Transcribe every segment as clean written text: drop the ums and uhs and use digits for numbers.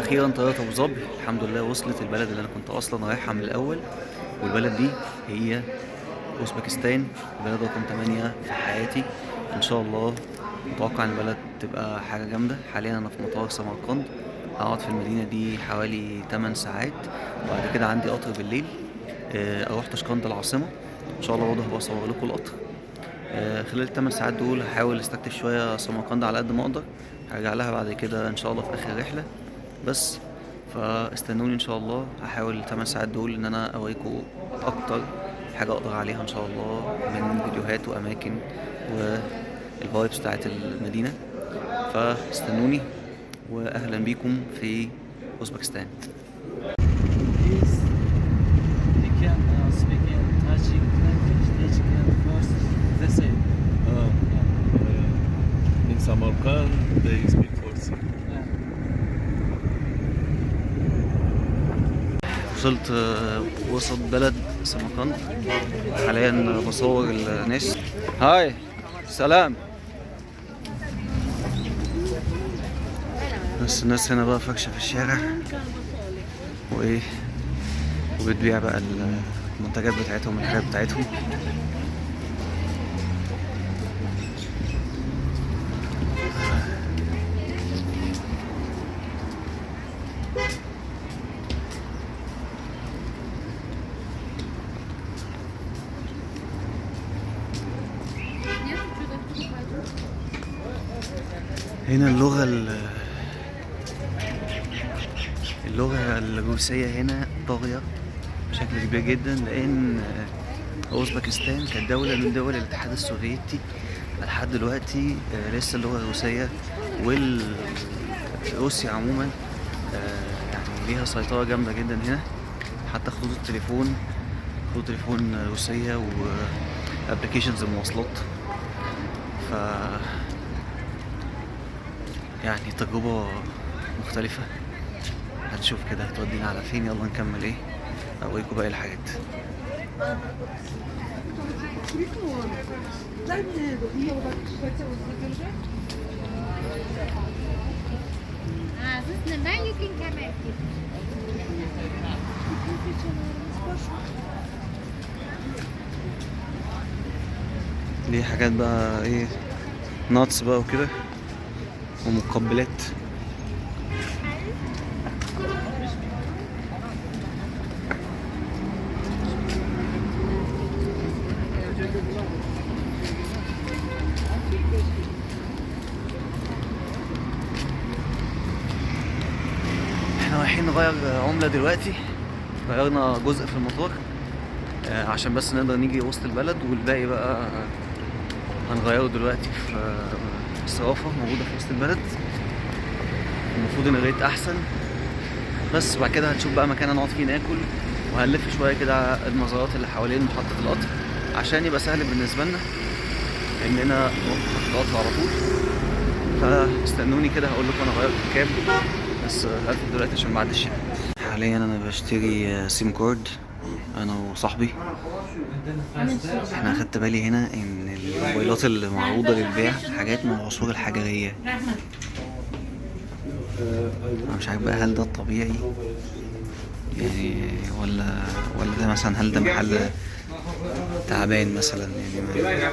واخيرا طياره ابو ظبي الحمد لله وصلت البلد اللي انا كنت اصلا رايحها من الاول. والبلد دي هي اوزبكستان، البلد رقم 8 في حياتي ان شاء الله. متوقع ان البلد تبقى حاجه جامده. حاليا انا في مطار سمرقند، هقعد في المدينه دي حوالي 8 ساعات، وبعد كده عندي قطر بالليل اروح طشقند العاصمه. ان شاء الله برضه هبقى اصور لكم القطر. خلال ال8 ساعات دول هحاول استكتف شويه سمرقند على قد ما اقدر. هرجع لها بعد كده ان شاء الله في اخر الرحله بس. فاستنوني ان شاء الله، هحاول ال8 ساعات دول ان انا اوريكم اكتر حاجه اقدر عليها ان شاء الله من فيديوهات واماكن والفايبس بتاعت المدينه. فاستنوني واهلا بيكم في اوزبكستان. Please, they can speak in Tajik language. They can first the same. In Samarkand they speak Farsi. وصلت وسط بلد سمرقند، حاليا بصور الناس. هاي سلام. بس الناس هنا بقى فرشة في الشارع وايه، وبتبيع بقى المنتجات بتاعتهم، الحاجات بتاعتهم. هنا اللغة الروسية هنا طاغية بشكل كبير جدا، لأن أوزبكستان كانت دولة من دول الاتحاد السوفيتي لحد دلوقتي. لسه اللغة الروسية والروسيا عموما يعني ليها سيطرة جامدة جدا هنا. حتى خطوط التليفون روسية وابليكيشنز المواصلات. ف يعني تجربة مختلفة، هنشوف كده هتودينا على فين. يلا نكمل ايه، اوريكم باقي الحاجات. دي حاجات بقى ايه، ناتس بقى وكده ومقبلات. احنا رايحين نغير عملة دلوقتي، غيرنا جزء في المطار عشان بس نقدر نيجي وسط البلد، والباقي بقى هنغيره دلوقتي في الصرافة موجودة في وسط البلد. المفروض ان الريت احسن، بس بعد كده هنشوف بقى مكان نقعد فيه ناكل، وهنلف شوية كده المزارات اللي حوالين محطة القطر عشان يبقى سهل بالنسبة لنا اننا نروح محطة القطر على طول. فاستنوني كده هقول لكم انا غيرت كام، بس هقفل دلوقتي عشان بعد الشحن. حاليا انا بشتري سيم كارد انا وصاحبي. احنا اخدت بالي هنا ان الموبايلات اللي معروضه للبيع حاجات من العصور الحجريه. انا مش عارف بقى هل ده الطبيعي يعني ولا ده مثلا، هل ده محل تعبان مثلا يعني.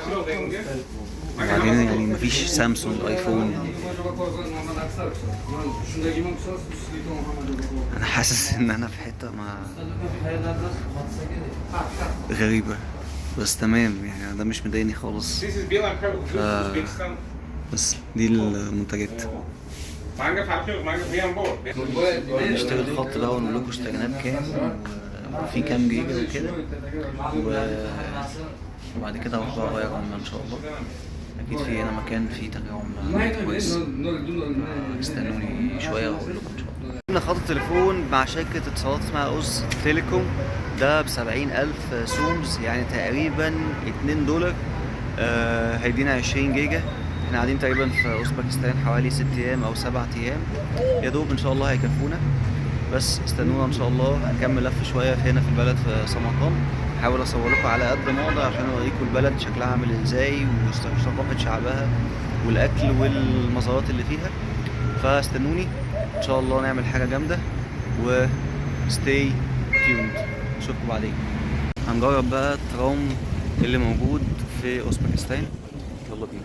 وبعدين يعني مفيش سامسونج ايفون. انا حاسس ان انا في حته غريبه، بس تمام يعني ده مش مضايقني خالص. بس دي المنتجات. نشتري الخط ده ونقول لكم اشتريناه بكام وفي كام جيجا وكده، وبعد كده اروح بقى اغير عملة ان شاء الله. اكيد في هنا مكان فيه تغيير عملة كويس. استنوني شويه واقول لكم ان شاء الله. جبنا خط التليفون مع شركه اتصالات اسمها اوز تيليكوم، ده ب70,000 سومز يعني تقريبا $2. هيدينا 20 جيجا. احنا قاعدين تقريبا في اوزبكستان حوالي 6 ايام او 7 ايام يا دوب، ان شاء الله هيكفونا. بس استنونا ان شاء الله، هنكمل لف شويه هنا في البلد في سمرقند. هحاول اصور لكم على قد ما اقدر عشان اوريكم البلد شكلها عامل ازاي وثقافه شعبها والاكل والمزارات اللي فيها. فاستنوني ان شاء الله نعمل حاجه جامده، و stay tuned. اشوفكم بعدين. هنجرب بقى الترام اللي موجود في اوزبكستان. يلا بينا.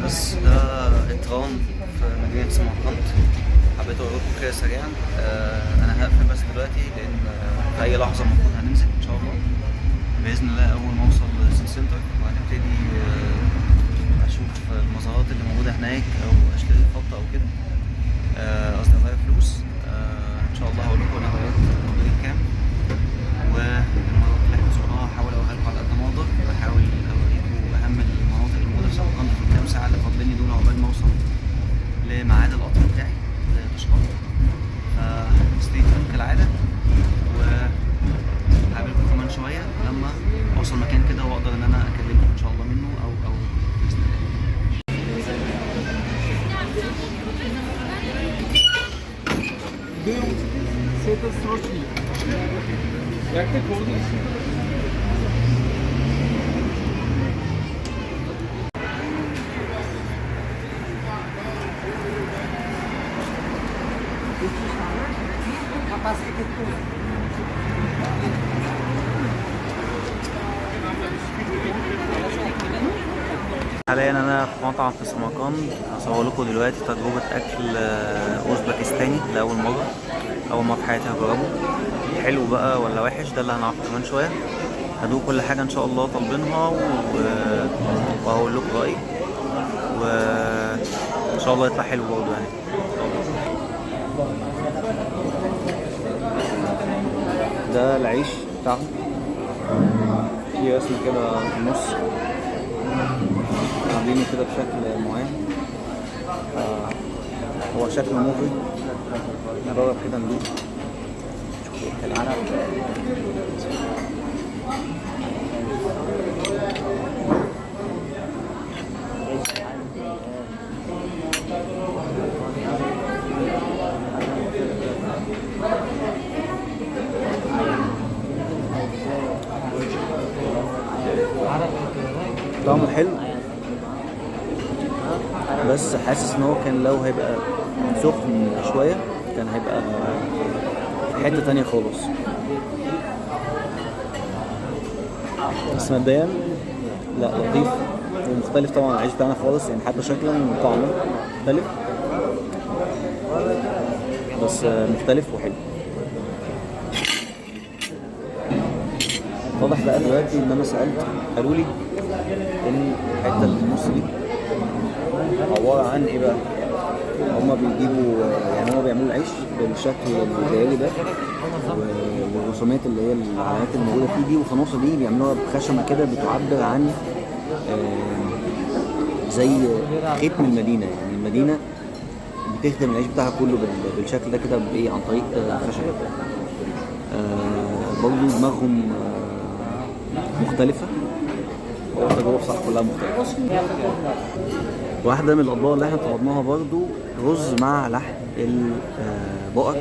بس ده الترام في مدينة سمرقند. حبيت اقول لكم كده سريعا. انا هقفل بس دلوقتي لان في اي لحظة المفروض هننزل ان شاء الله بإذن الله اول ما اوصل للسيتي سنتر، وهنبتدي اشوف المزارات اللي موجودة هناك او اشتري خط او كده، قصدي اغير فلوس. ان شاء الله هقول لكم انا غيرت موديل كام، والمناطق اللي احنا زرناها هحاول اوريها لكم على قد ما اقدر. بحاول اوريكم اهم المناطق اللي موجودة في سمرقند في الكام ساعة اللي فاضلين دول عقبال ما اوصل لميعاد القطر بتاعي لتشقند. ستي تيون كالعادة، وهقابلكم كمان شوية لما اوصل مكان كده واقدر ان انا اكلمكم ان شاء الله منه او بإذن حاليا انا في مطعم في سمرقند. هصور لكم دلوقتي تجربة اكل اوزبكستاني لاول مرة في حياتي هجربه. حلو بقى ولا وحش ده اللي هنعرفه كمان شوية. هدوق كل حاجة ان شاء الله طالبينها وهقول لكم رأيي، وان شاء الله يطلع حلو برضه يعني. ده العيش بتاعهم في رسم كده في النص، عاملينه كده بشكل معين. هو شكله مغري. نجرب كده ندوق نشوف ايه الكلام. طعمه حلو، بس حاسس ان هو كان لو هيبقى سخن شوية كان هيبقى في حتة تانية خالص. بس مبدئيا لا، لطيف ومختلف طبعا عن العيش بتاعنا خالص، يعني حتى شكلا وطعمه مختلف، بس مختلف وحلو. واضح بقى دلوقتي ان انا سألت، قالوا لي ان الحتة اللي في النص دي عبارة عن ايه بقى؟ هما بيجيبوا يعني هما بيعملوا العيش بالشكل الدائري ده، والرسومات اللي هي العلامات الموجوده فيه دي، وفي النص دي بيعملوها بخشمه كده بتعبر عن زي ختم المدينه. يعني المدينه بتخدم العيش بتاعها كله بالشكل ده كده بايه، عن طريق خشب. برضه دماغهم مختلفه، والتجربه بصراحه كلها مختلفه. واحده من الاطباق اللي احنا طلبناها برضه رز مع لحم البقر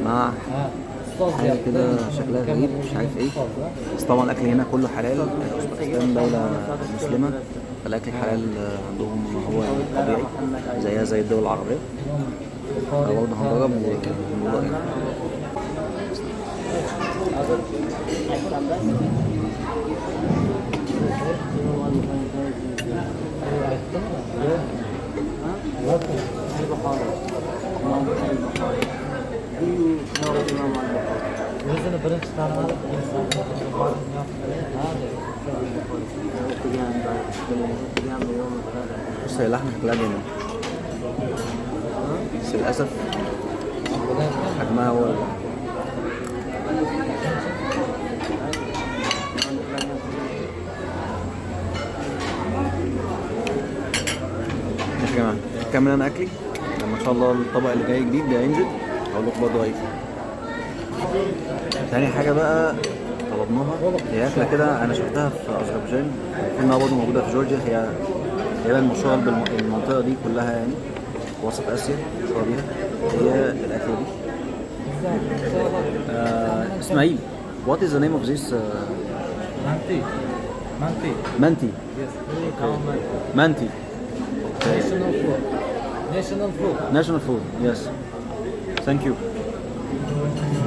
مع حاجه كده شكلها غريب مش عارف ايه، بس طبعا الاكل هنا كله حلال. اوزبكستان دوله مسلمه، فالاكل الحلال عندهم هو طبيعي زيها زي الدول العربيه. برضه هنجرب ونقول ايه. بص هي اللحمة شكلها جامد، بس للأسف حجمها هو ماشي يا جماعة. كمل أنا أكلي لما إن شاء الله الطبق اللي جاي جديد ده هينزل هقول لكم برضه ايه. تاني حاجة بقى طلبناها هي أكلة كده أنا شفتها في أذربيجان، إنها برضه موجودة في جورجيا. هي تقريبا مشهورة بالمنطقة دي كلها، يعني وسط آسيا مشهورة بيها. هي الأكلة دي إسماعيل. What is the name of this? Manti. Manti. Yes. Manti. National food. National food. Yes. Thank you.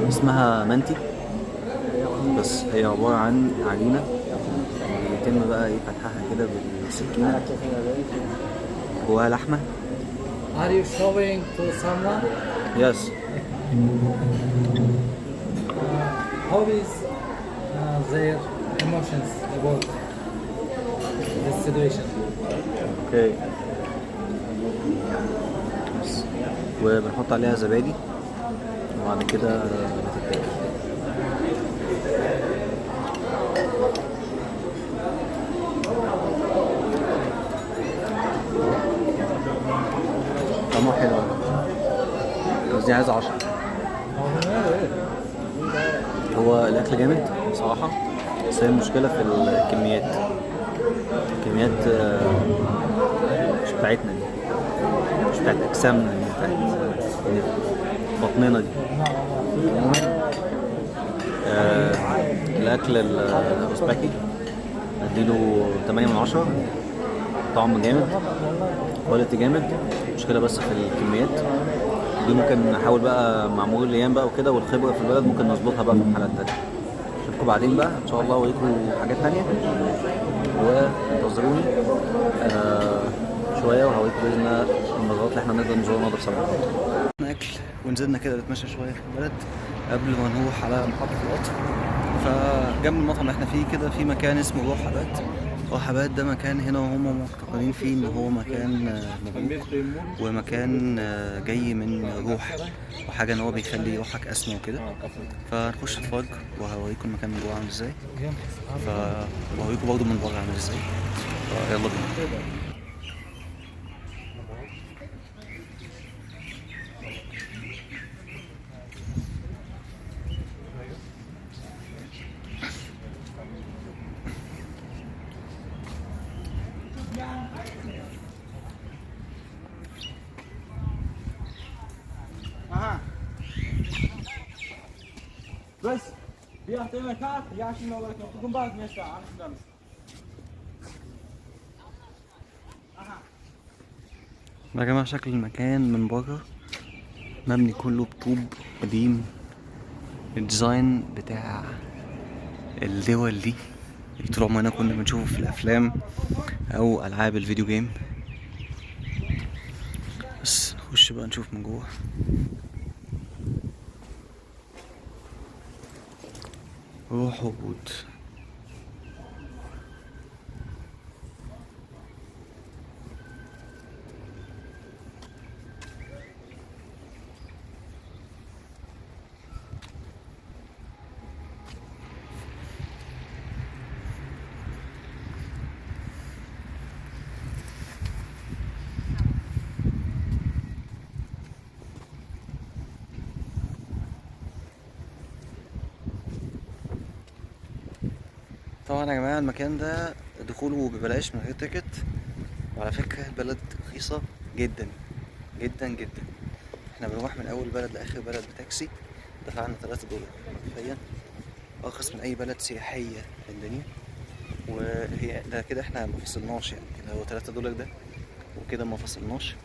اسمها منتي، بس هي عبارة عن عجينة بيتم بقى ايه فتحها كده بالسكينة، جواها لحمة. Are you showing to someone? Yes. How is their emotions about this situation? Okay. بس. وبنحط عليها زبادي وبعد كده بتتاكل. طعمها حلو بس دي عايزة 10. هو الأكل جامد صراحة، بس هي المشكلة في الكميات. الكميات مش بتاعتنا دي، مش بتاعت أجسامنا دي، بتاعت بطننا دي. الأكل الأوزبكي أديله 8/10. طعم جامد، كواليتي جامد، مشكلة بس في الكميات دي. ممكن نحاول بقى مع مرور الأيام بقى وكده والخبرة في البلد ممكن نظبطها بقى في الحلقات التانية. أشوفكم بعدين بقى إن شاء الله وأوريكم حاجات تانية، وانتظروني شوية وهوريكم بإذن الله المزارات اللي احنا نقدر نزورها بصراحة. أكل ونزلنا كده نتمشى شوية في البلد قبل ما نروح على محطة القطر. فجنب المطعم اللي احنا فيه كده في مكان اسمه روحابات. روحابات ده مكان هنا وهم معتقدين فيه ان هو مكان مبروك ومكان جاي من روح وحاجة ان هو بيخلي روحك اسمى وكده. فنخش نتفرج وهوريكم المكان من جوه عامل ازاي، فهوريكم برضه من بره عامل ازاي. يلا بينا. بس بيعطينا كارت يعشي ما ولكن تكون بعد 100 ساعة عن الشمس. يا جماعة شكل المكان من بره مبني كله بطوب قديم، الديزاين بتاع الدول دي اللي طول عمرنا كنا بنشوفه في الافلام او العاب الفيديو جيم. بس نخش بقى نشوف من جوه. روحاباد. طبعا يا جماعة المكان ده دخوله ببلاش من غير تيكت، وعلى فكرة البلد رخيصة جدا جدا جدا. احنا بنروح من اول بلد لاخر بلد بتاكسي، دفعنا $3 حرفيا، ارخص من اي بلد سياحية في الدنيا. وهي ده كده احنا ما فصلناش، يعني كده هو $3 ده وكده ما فصلناش.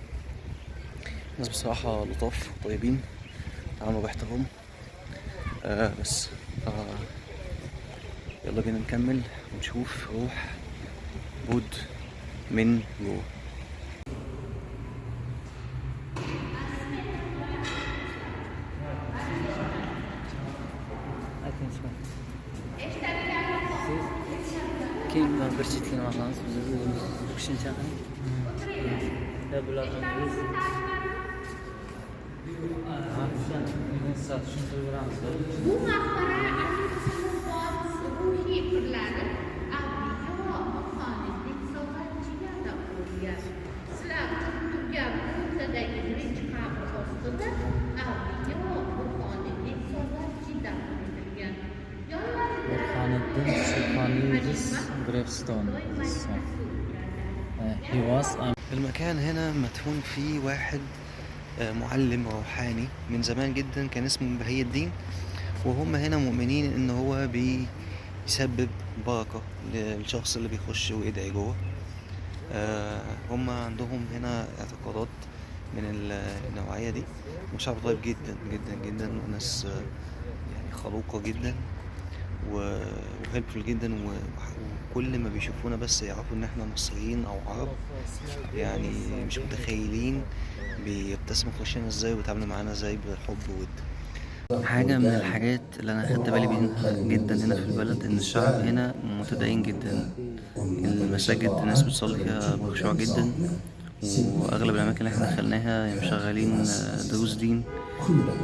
الناس بصراحة لطاف طيبين، تعاملوا باحترام. بس يلا بينا نكمل ونشوف روح بود من جوه. keyin bir chetga olamiz biz qo'shimcha qiling bulardan biz tushuntirib beramiz. Bu maqbara ruhiy pirlari avliyo Xonidbek So'g'atchilardan qurilgan. Sizlar turgan o'rtadagi birinchi qabr ostida avliyo Xonidbek So'g'atchidan qurilgan. Burhoniddin Sultoniyus Gravestone. He was المكان هنا مدفون فيه واحد معلم روحاني من زمان جدا، كان اسمه بهي الدين، وهم هنا مؤمنين ان هو بيسبب بركة للشخص اللي بيخش ويدعي جوه. هم عندهم هنا اعتقادات من النوعية دي، وشعب طيب جدا جدا جدا، وناس يعني خلوقة جدا وهيلبفul جدا، وكل ما بيشوفونا بس يعرفوا ان احنا مصريين او عرب، يعني مش متخيلين بيبتسموا في وشنا ازاي وبيتعاملوا معانا ازاي بالحب وود. حاجة من الحاجات اللي انا خدت بالي منها جدا هنا في البلد ان الشعب هنا متدين جدا. المساجد الناس بتصلي فيها بخشوع جدا، واغلب الاماكن اللي احنا دخلناها مشغلين دروس دين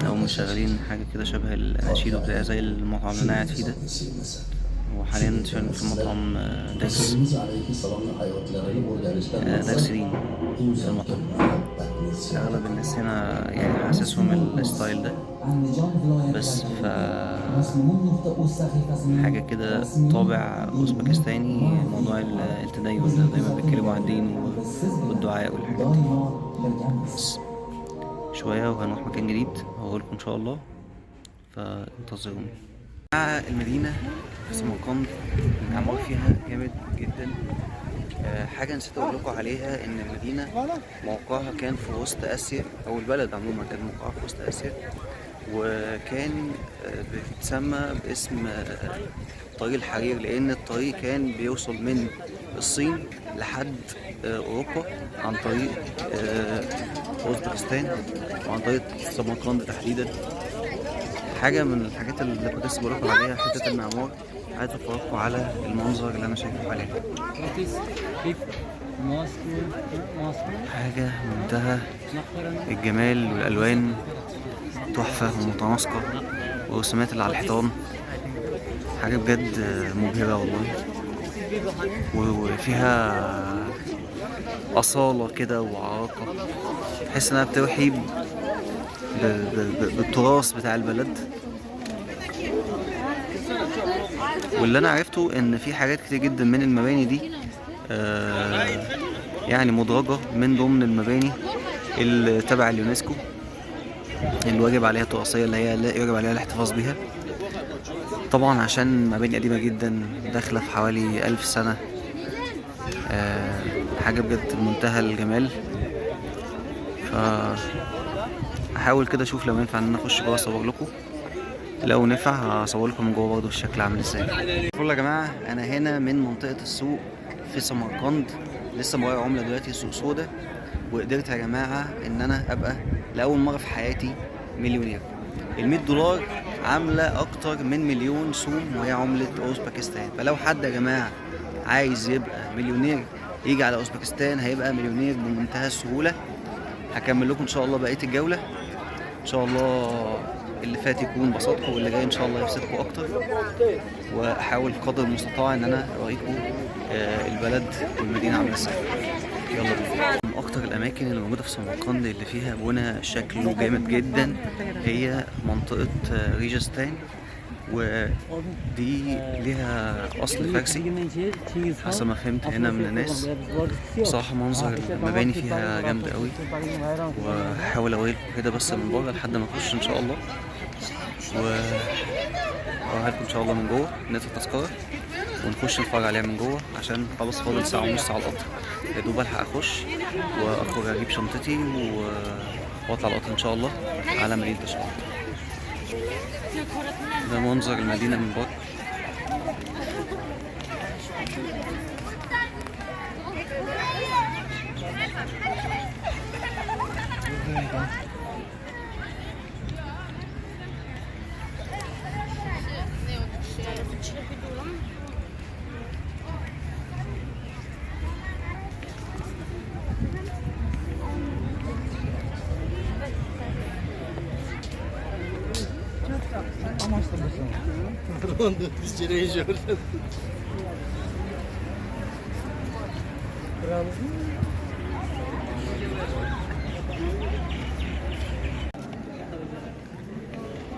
او مشغلين حاجه كده شبه الاناشيد وبتاع زي المطعم اللي انا قاعد فيه ده. وحاليا في مطعم داكس دين في المطعم. اغلب الناس هنا يعني حاسسهم الستايل ده، بس حاجه كده طابع اوزبكستاني، موضوع التدين ده دايما بيتكلموا عن الدين والدعاء والحاجات دي. بس شويه وهنروح مكان جديد هقولكم ان شاء الله، فانتظروني. المدينه في سمرقند المعمار فيها جامد جدا. حاجه نسيت اقول لكم عليها، ان المدينه موقعها كان في وسط اسيا، او البلد عموما كان موقعها في وسط اسيا، وكان بتسمى باسم طريق الحرير، لان الطريق كان بيوصل من الصين لحد اوروبا عن طريق اوزبكستان وعن طريق سمرقند تحديدا. حاجه من الحاجات اللي كنت لسه بقولكم عليها حته المعمار. عايز افرجكم على المنظر اللي انا شايفه حاليا. حاجه منتهى الجمال والالوان، تحفه ومتناسقه، والرسومات اللي على الحيطان حاجه بجد مبهره والله، وفيها اصاله كده وعراقه، تحس انها بتوحي بالتراث بتاع البلد. واللي انا عرفته ان في حاجات كتير جدا من المباني دي يعني مدرجة من ضمن المباني اللي تبع اليونسكو، اللي واجب عليها التراثية، اللي هي يجب عليها الاحتفاظ بيها طبعا، عشان مباني قديمة جدا داخلة في حوالي 1000 سنة. حاجة بجد منتهى الجمال. هحاول كده اشوف لو ينفع ان انا اخش جوه اصور لكم، لو نفع هصور لكم من جوه برضه الشكل عامل ازاي. يا جماعه انا هنا من منطقه السوق في سمرقند، لسه مغير عمله دلوقتي، السوق سودا، وقدرت يا جماعه ان انا ابقى لاول مره في حياتي مليونير. $100 عامله اكتر من مليون سوم، وهي عمله اوزبكستان. فلو حد يا جماعه عايز يبقى مليونير يجي على اوزبكستان، هيبقى مليونير بمنتهى السهوله. هكمل لكم ان شاء الله بقيه الجوله، ان شاء الله اللي فات يكون بسطكم واللي جاي ان شاء الله يبسطكم اكتر، واحاول قدر المستطاع ان انا اوريكم البلد والمدينه عامله ازاي. يلا بينا. من اكتر الاماكن اللي موجوده في سمرقند اللي فيها بنى شكله جامد جدا هي منطقه ريجستان. ودي ليها اصل فارسي حسب ما فهمت هنا من الناس. بصراحة منظر المباني فيها جامدة قوي، وهحاول اوريلكم كده بس من بره لحد ما اخش ان شاء الله، واوريها لكم ان شاء الله من جوه ندفع تذكرة ونخش نتفرج عليها من جوه، عشان خلاص فاضل ساعة ونص على القطر. يا دوب الحق اخش واخرج اجيب شنطتي واطلع القطر ان شاء الله على مدينة تشقند. ده منظر المدينة من بره.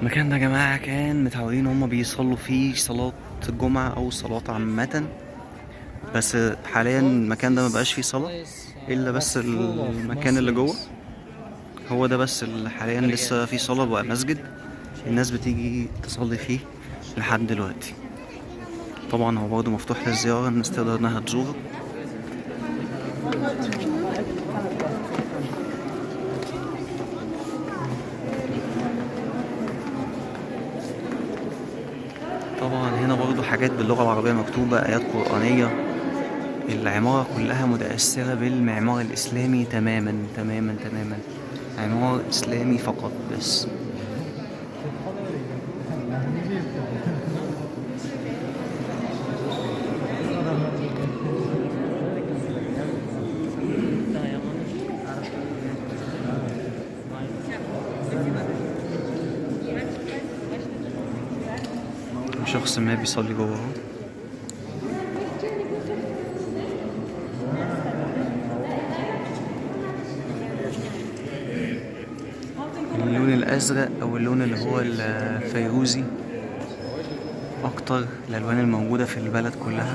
المكان ده يا جماعة كان متعودين هما بيصلوا فيه صلاة الجمعة أو الصلاة عامة، بس حاليا المكان ده مبقاش فيه صلاة إلا بس المكان اللي جوه هو ده بس اللي حاليا لسه فيه صلاة، بقى مسجد الناس بتيجي تصلي فيه لحد دلوقتي. طبعا هو برضه مفتوح للزيارة، الناس تقدر انها تزوره. طبعا هنا برضه حاجات باللغة العربية مكتوبة، آيات قرآنية. العمارة كلها متأثرة بالمعمار الإسلامي تماما تماما تماما، عمار إسلامي فقط بس. شخص ما بيصلي جوه اهو. اللون الازرق او اللون اللي هو الفيروزي اكتر الالوان الموجوده في البلد كلها.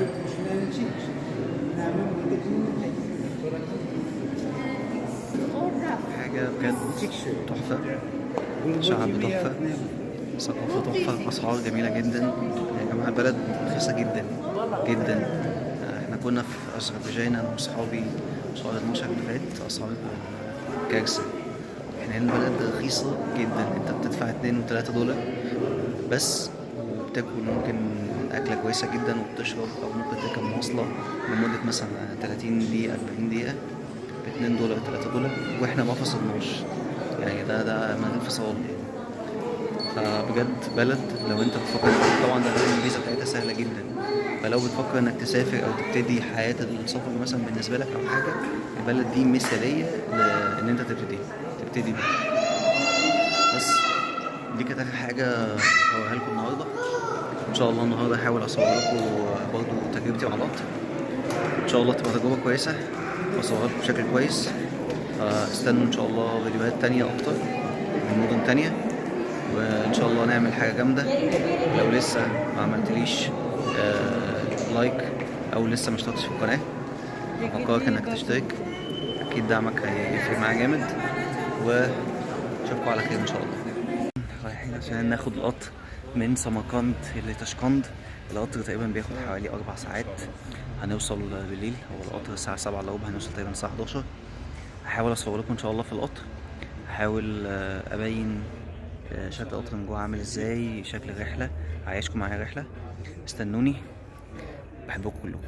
حاجه بجد تحفه، شعب تحفه، ثقافة تحفة، أسعار جميلة جدا يا جماعة. البلد رخيصة جدا جدا. احنا كنا في أذربيجان أنا وصحابي شهر 12 اللي فات، أسعار كارثة. احنا هنا البلد رخيصة جدا، انت بتدفع 2 و3 دولار بس، وبتاكل ممكن أكلة كويسة جدا وبتشرب، أو ممكن تركب مواصلة لمدة مثلا 30 دقيقة 40 دقيقة ب2 دولار 3 دولار، واحنا ما فصلناش يعني، ده من الفصال. فبجد بلد لو انت بتفكر، طبعا ده الفيزا بتاعتها سهله جدا، فلو بتفكر انك تسافر او تبتدي حياه السفر مثلا بالنسبه لك او حاجه، البلد دي مثاليه ان انت تبتدي بيها. بس دي كانت اخر حاجه هوريها لكم النهارده. ان شاء الله النهارده هحاول اصور لكم برضه تجربتي مع القطر، ان شاء الله تبقى تجربه كويسه واصورها لكم بشكل كويس. فاستنوا ان شاء الله فيديوهات تانية اكتر من مدن تانية، وان شاء الله نعمل حاجه جامده. لو لسه ما عملتليش لايك او لسه ما اشتركتش في القناه، افكرك انك تشترك، اكيد دعمك هيفرق معايا جامد. واشوفكم على خير ان شاء الله. رايحين عشان ناخد القطر من سمرقند لتشقند. القطر تقريبا بياخد حوالي 4 ساعات. هنوصل بالليل، هو القطر الساعه 7 الا ربع، هنوصل تقريبا الساعه 11. هحاول اصور لكم ان شاء الله في القطر، هحاول ابين شكل القطر من جوه عامل ازاي، شكل الرحله، هعيشكم معايا رحله. استنوني، بحبكم كلكم.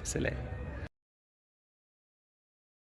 سلام.